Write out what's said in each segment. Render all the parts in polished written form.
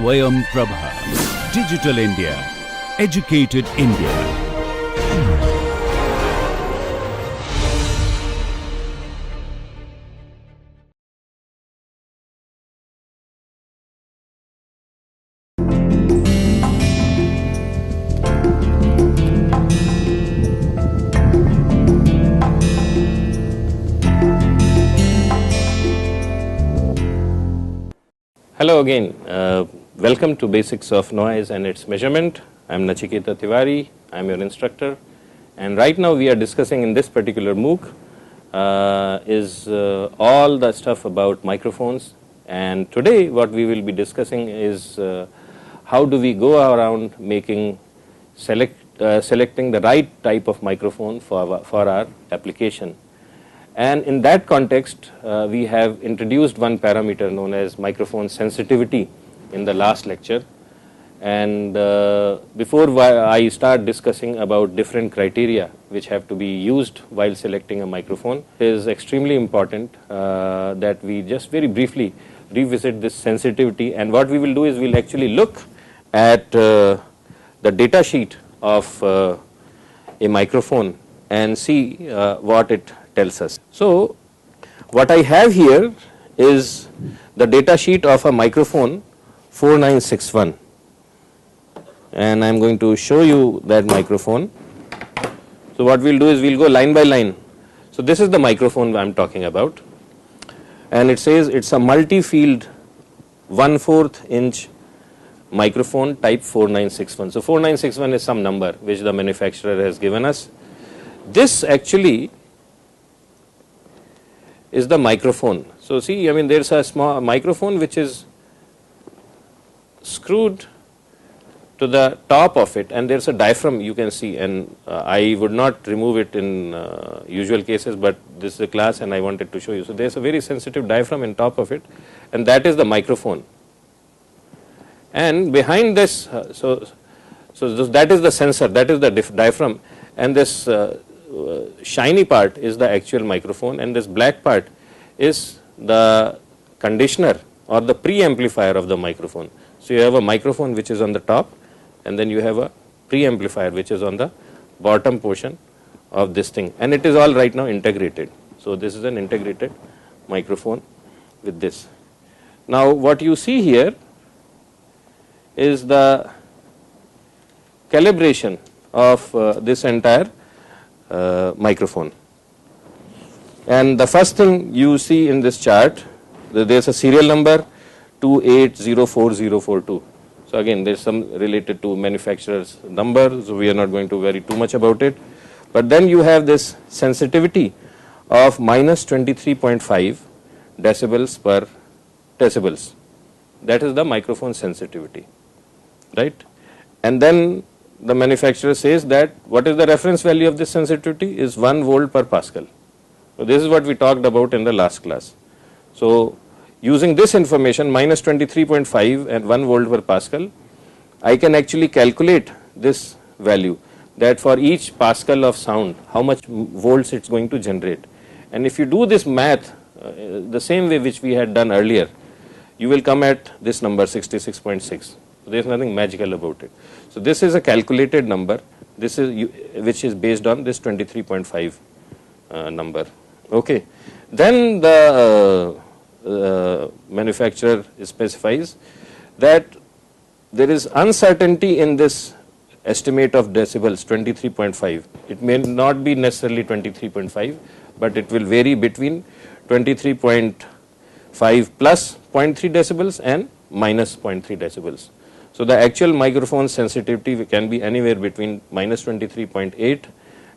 Swayam Prabha. Digital India. Educated India. Hello again. Welcome to Basics of Noise and its Measurement. I am Nachiketa Tiwari. I am your instructor. And right now we are discussing in this particular MOOC is all the stuff about microphones. And today what we will be discussing is how do we go around making selecting the right type of microphone for our application. And in that context, we have introduced one parameter known as microphone sensitivity in the last lecture. And before I start discussing about different criteria which have to be used while selecting a microphone, it is extremely important that we just very briefly revisit this sensitivity. And what we will do is we will actually look at the data sheet of a microphone and see what it tells us. So what I have here is the data sheet of a microphone 4961, and I am going to show you that microphone. So what we will do is we will go line by line. So this is the microphone I am talking about, and it says it is a multi-field 1/4 inch microphone type 4961. So 4961 is some number which the manufacturer has given us. This actually is the microphone. So see, I mean, there is a small microphone which is screwed to the top of it, and there is a diaphragm you can see, and I would not remove it in usual cases, but this is a class and I wanted to show you. So there is a very sensitive diaphragm in top of it, and that is the microphone. And behind this, so that is the sensor, that is the diaphragm, and this shiny part is the actual microphone, and this black part is the conditioner or the preamplifier of the microphone. So you have a microphone which is on the top, and then you have a preamplifier which is on the bottom portion of this thing, and it is all right now integrated. So this is an integrated microphone with this. Now what you see here is the calibration of this entire microphone. And the first thing you see in this chart, there is a serial number 28040042. So again, there is some related to manufacturer's number, so we are not going to worry too much about it. But then you have this sensitivity of minus 23.5 decibels per decibels. That is the microphone sensitivity, right? And then the manufacturer says that what is the reference value of this sensitivity is 1 volt per Pascal. So this is what we talked about in the last class. So using this information, minus 23.5 and 1 volt per Pascal, I can actually calculate this value, that for each Pascal of sound, how much volts it is going to generate. And if you do this math the same way which we had done earlier, you will come at this number 66.6. There is nothing magical about it. So this is a calculated number. This is which is based on this 23.5 number. Okay. Then the manufacturer specifies that there is uncertainty in this estimate of decibels 23.5. It may not be necessarily 23.5, but it will vary between 23.5 plus 0.3 decibels and minus 0.3 decibels. So the actual microphone sensitivity can be anywhere between minus 23.8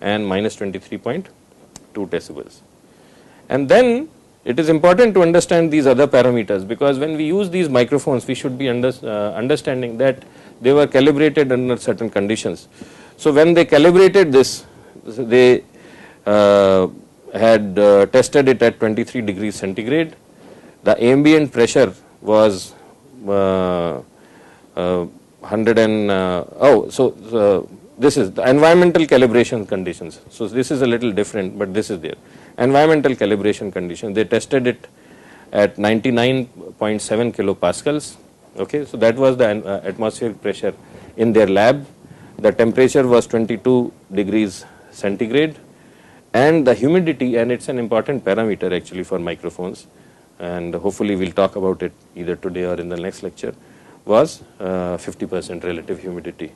and minus 23.2 decibels. And then it is important to understand these other parameters, because when we use these microphones, we should be understanding that they were calibrated under certain conditions. So when they calibrated this, they had tested it at 23 degrees centigrade. The ambient pressure was 100 and this is the environmental calibration conditions. So this is a little different, but this is there. Environmental calibration condition, they tested it at 99.7 kilopascals, Okay, so that was the atmospheric pressure in their lab. The temperature was 22 degrees centigrade, and the humidity, and it's an important parameter actually for microphones, and hopefully we'll talk about it either today or in the next lecture, was 50% relative humidity.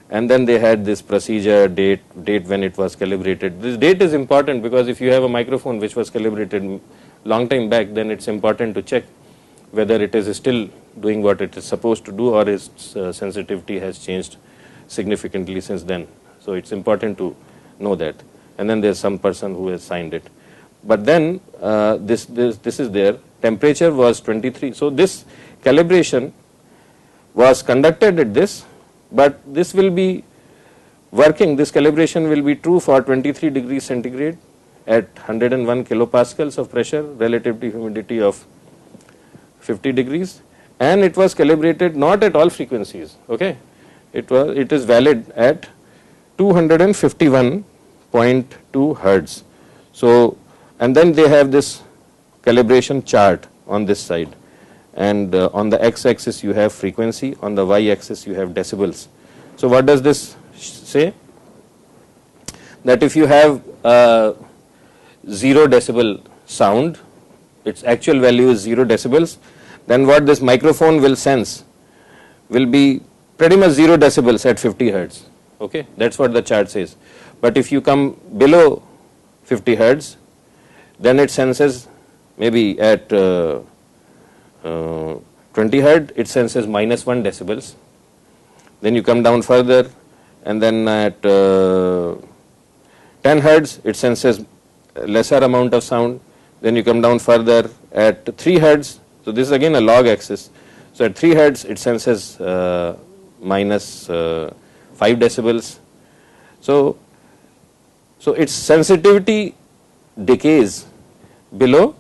And then they had this procedure, date when it was calibrated. This date is important because if you have a microphone which was calibrated long time back, then it's important to check whether it is still doing what it is supposed to do, or its sensitivity has changed significantly since then. So it's important to know that. And then there's some person who has signed it. But then this is there. Temperature was 23. So this calibration was conducted at this, but this will be working, this calibration will be true for 23 degrees centigrade at 101 kilopascals of pressure, relative to humidity of 50 degrees, and it was calibrated not at all frequencies. Okay, it is valid at 251.2 hertz. So, and then they have this calibration chart on this side, and on the x-axis you have frequency, on the y-axis you have decibels. So what does this say? That if you have 0 decibel sound, its actual value is 0 decibels, then what this microphone will sense will be pretty much 0 decibels at 50 hertz. Okay, that's what the chart says. But if you come below 50 hertz, then it senses maybe at 20 hertz, it senses -1 decibels. Then you come down further, and then at 10 hertz, it senses lesser amount of sound. Then you come down further at 3 hertz. So this is again a log axis. So at 3 hertz, it senses -5 decibels. So its sensitivity decays below,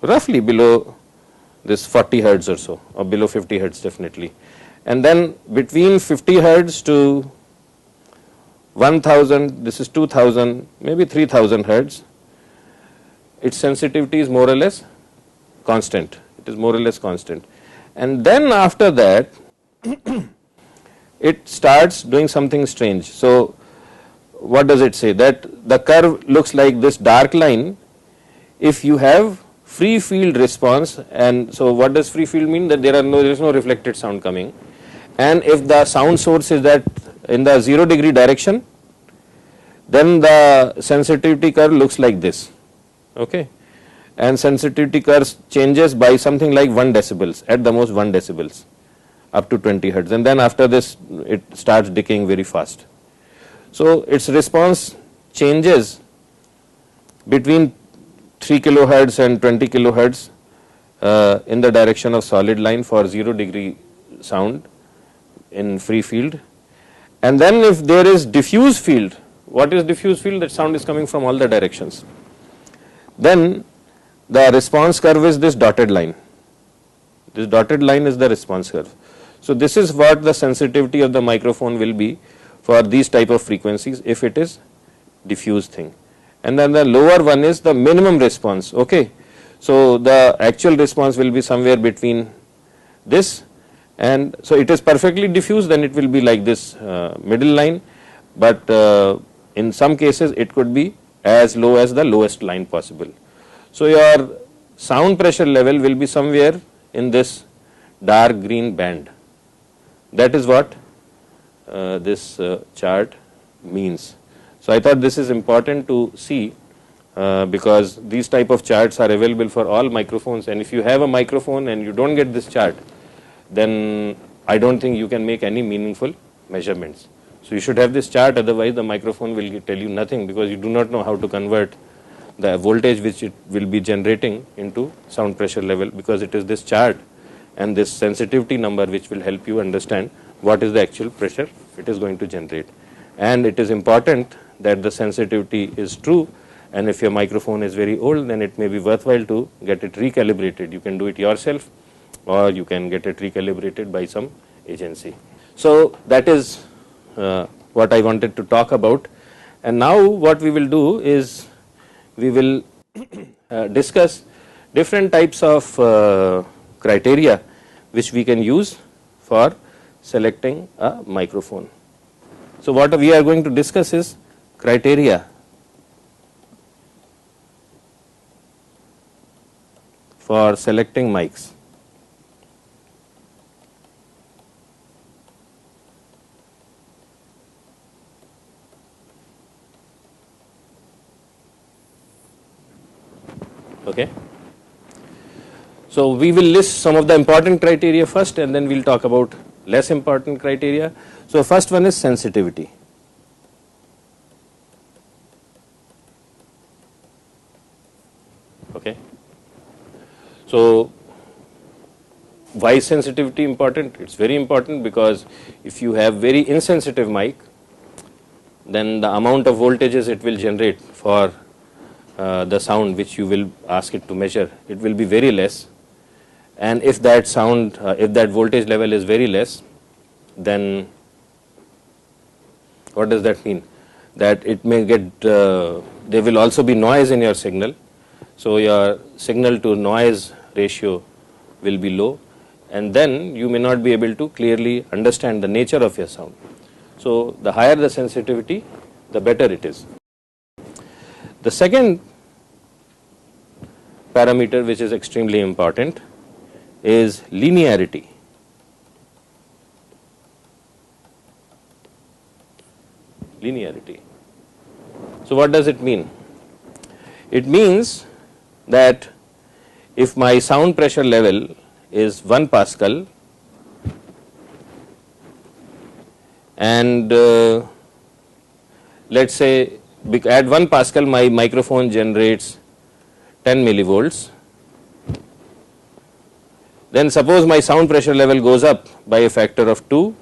roughly below this 40 hertz or so, or below 50 hertz definitely. And then between 50 hertz to 1000, this is 2000, maybe 3000 hertz, its sensitivity is more or less constant. It is more or less constant. And then after that, it starts doing something strange. So what does it say? That the curve looks like this dark line if you have free field response. And so what does free field mean? That there is no reflected sound coming. And if the sound source is that in the 0 degree direction, then the sensitivity curve looks like this. Okay, and sensitivity curve changes by something like 1 decibels, at the most 1 decibels, up to 20 hertz, and then after this it starts decaying very fast. So its response changes between 3 kilohertz and 20 kilohertz in the direction of solid line for 0 degree sound in free field. And then if there is diffuse field, what is diffuse field? That sound is coming from all the directions. Then the response curve is this dotted line. This dotted line is the response curve. So this is what the sensitivity of the microphone will be for these type of frequencies if it is diffuse thing. And then the lower one is the minimum response. Okay, so the actual response will be somewhere between this, and so it is perfectly diffuse, then it will be like this middle line, but in some cases it could be as low as the lowest line possible. So your sound pressure level will be somewhere in this dark green band. That is what this chart means. So I thought this is important to see because these type of charts are available for all microphones, and if you have a microphone and you don't get this chart, then I don't think you can make any meaningful measurements. So you should have this chart, otherwise the microphone will tell you nothing, because you do not know how to convert the voltage which it will be generating into sound pressure level, because it is this chart and this sensitivity number which will help you understand what is the actual pressure it is going to generate. And it is important that the sensitivity is true, and if your microphone is very old, then it may be worthwhile to get it recalibrated. You can do it yourself, or you can get it recalibrated by some agency. So that is what I wanted to talk about. And now what we will do is we will discuss different types of criteria which we can use for selecting a microphone. So what we are going to discuss is criteria for selecting mics. Okay. So we will list some of the important criteria first, and then we'll talk about less important criteria. So first one is sensitivity. Okay. So why is sensitivity important? It's very important because if you have very insensitive mic, then the amount of voltages it will generate for the sound which you will ask it to measure, it will be very less. And if that sound, if that voltage level is very less, then what does that mean? That it may get, there will also be noise in your signal. So your signal to noise ratio will be low, and then you may not be able to clearly understand the nature of your sound. So the higher the sensitivity, the better it is. The second parameter which is extremely important is linearity. Linearity. So what does it mean? It means that if my sound pressure level is 1 Pascal and let's say at 1 Pascal my microphone generates 10 millivolts, then suppose my sound pressure level goes up by a factor of 2,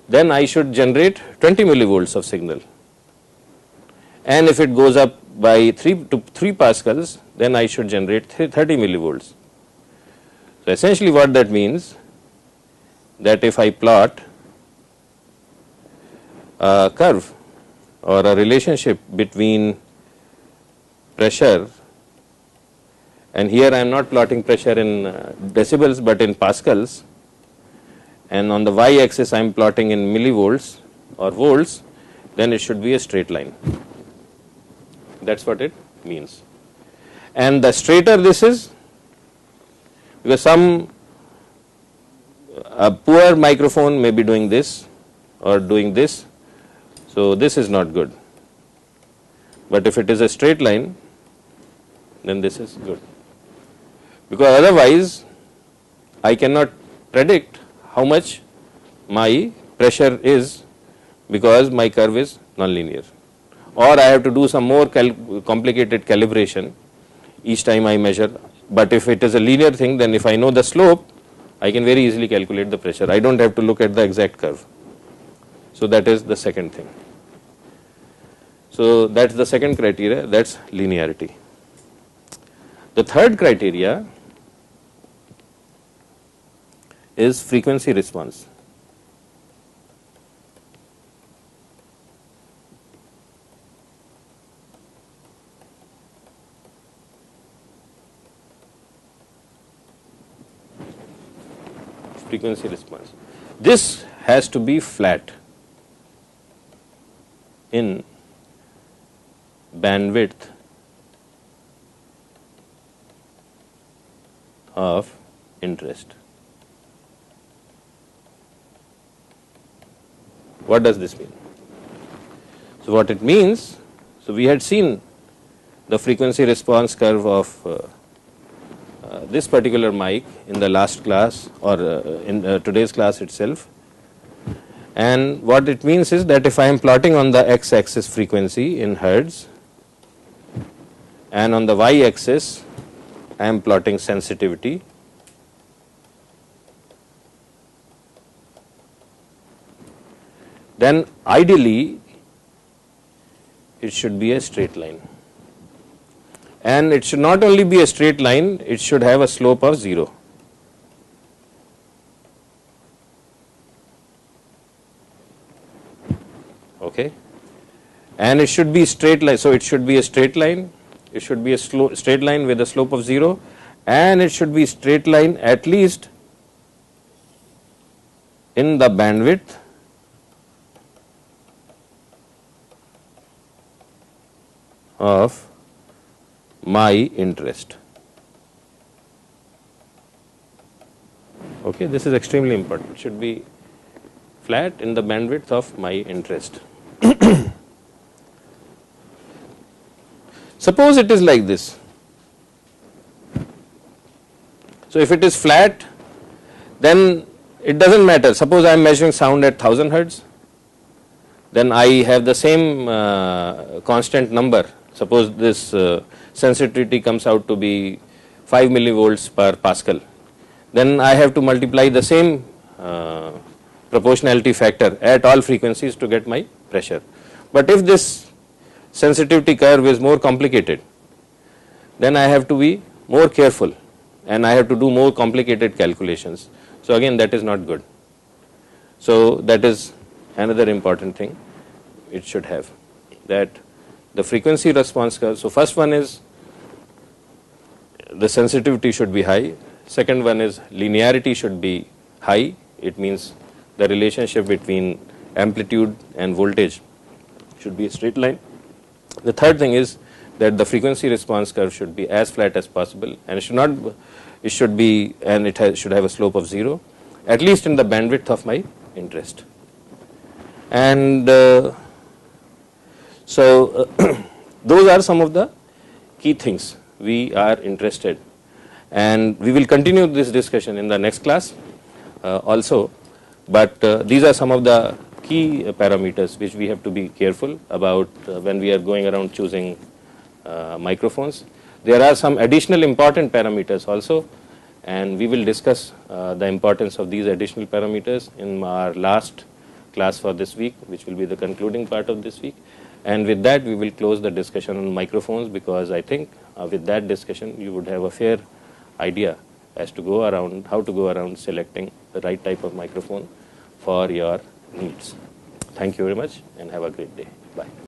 then I should generate 20 millivolts of signal. And if it goes up by 3 Pascals, then I should generate 30 millivolts. So essentially what that means, that if I plot a curve or a relationship between pressure, and here I am not plotting pressure in decibels but in pascals, and on the y-axis I am plotting in millivolts or volts, then it should be a straight line. That's what it means. And the straighter this is, because a poor microphone may be doing this or doing this, so this is not good. But if it is a straight line, then this is good. Because otherwise I cannot predict how much my pressure is, because my curve is nonlinear, or I have to do some more complicated calibration each time I measure. But if it is a linear thing, then if I know the slope, I can very easily calculate the pressure. I don't have to look at the exact curve. So that is the second thing. So that's the second criteria, that's linearity. The third criteria is frequency response. Frequency response. This has to be flat in bandwidth of interest. What does this mean? So what it means, so we had seen the frequency response curve of this particular mic in the last class, or in today's class itself, and what it means is that if I am plotting on the x-axis frequency in hertz and on the y-axis I am plotting sensitivity, then ideally it should be a straight line. And it should not only be a straight line, it should have a slope of 0. Okay, and it should be straight line. So it should be a straight line. It should be a straight line with a slope of 0, and it should be straight line at least in the bandwidth of my interest. Okay, this is extremely important. It should be flat in the bandwidth of my interest. Suppose it is like this. So if it is flat, then it doesn't matter. Suppose I am measuring sound at 1000 hertz, then I have the same constant number. Suppose this sensitivity comes out to be 5 millivolts per Pascal. Then I have to multiply the same proportionality factor at all frequencies to get my pressure. But if this sensitivity curve is more complicated, then I have to be more careful and I have to do more complicated calculations. So again, that is not good. So that is another important thing it should have, that the frequency response curve. So first one is the sensitivity should be high. Second one is linearity should be high. It means the relationship between amplitude and voltage should be a straight line. The third thing is that the frequency response curve should be as flat as possible, and it should have a slope of 0, at least in the bandwidth of my interest. And so those are some of the key things we are interested, and we will continue this discussion in the next class also, but these are some of the key parameters which we have to be careful about when we are going around choosing microphones. There are some additional important parameters also, and we will discuss the importance of these additional parameters in our last class for this week, which will be the concluding part of this week. And with that, we will close the discussion on microphones, because I think with that discussion you would have a fair idea as to how to go around selecting the right type of microphone for your needs. Thank you very much and have a great day. Bye.